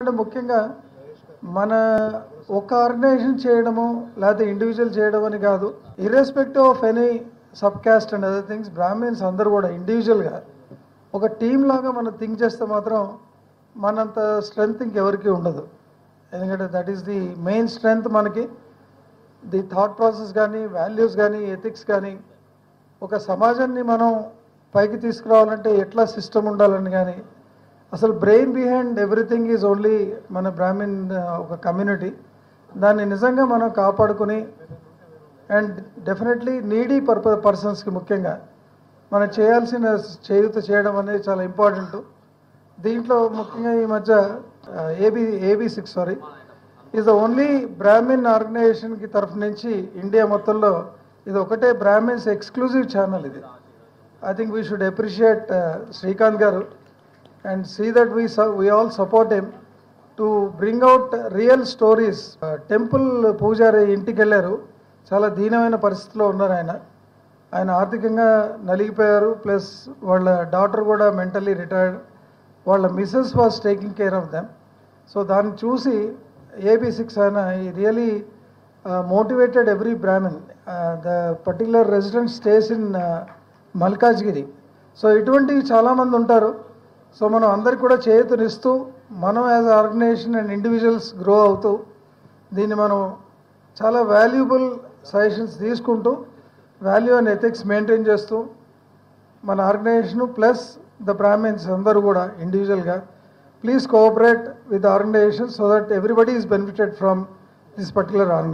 అంటే ముఖ్యంగా మన ఒక ఆర్గనైజేషన్ చేయడము లేకపోతే ఇండివిజువల్ చేయడం అని కాదు. Irrespective of any sub caste and other things Brahmins అందరూ కూడా ఇండివిజువల్గా ఒక టీమ్ లాగా మనం థింక్ చేస్తే మాత్రం మనంత స్ట్రెంగ్త్ ఇంకెవరికి ఉండదు. ఎందుకంటే that is the main strength మనకి. ది థాట్ ప్రాసెస్ కానీ వాల్యూస్ కానీ ఎథిక్స్ కానీ ఒక సమాజాన్ని మనం పైకి తీసుకురావాలంటే ఎట్లా సిస్టమ్ ఉండాలని కానీ అసలు brain behind everything is only మన బ్రాహ్మిన్ ఒక కమ్యూనిటీ. దాన్ని నిజంగా మనం కాపాడుకుని అండ్ డెఫినెట్లీ నీడీ పర్సన్స్కి ముఖ్యంగా మనం చేయాల్సిన చేయూత చేయడం అనేది చాలా ఇంపార్టెంట్. దీంట్లో ముఖ్యంగా ఈ మధ్య AB6 is the only Brahmin ఆర్గనైజేషన్కి తరఫు నుంచి ఇండియా మొత్తంలో ఇది ఒకటే బ్రాహ్మిన్స్ ఎక్స్క్లూజివ్ ఛానల్ ఇది. I think we should appreciate Srikanth garu and see that we all support him to bring out real stories. Temple పూజారి ఇంటికి వెళ్ళారు, చాలా దీనమైన పరిస్థితిలో ఉన్నారు. ఆయన ఆర్థికంగా నలిగిపోయారు, ప్లస్ వాళ్ళ డాటర్ కూడా మెంటలీ రిటైర్డ్, వాళ్ళ missus was taking care of them. So దాన్ని చూసి AB6 ఆయన really motivated every Brahmin. The particular resident stays in Malkajgiri. So ఇటువంటివి చాలామంది ఉంటారు. సో మనం అందరికి కూడా చేయూతనిస్తూ మనం as organisation and individuals grow అవుతూ దీన్ని మనం చాలా వాల్యుబుల్ సజెషన్స్ తీసుకుంటూ వాల్యూ అండ్ ఎథిక్స్ మెయింటైన్ చేస్తూ మన ఆర్గనైజేషను ప్లస్ ద బ్రాహ్మిన్స్ అందరూ కూడా ఇండివిజువల్గా please cooperate with organisation so that everybody is benefited from this particular organisation.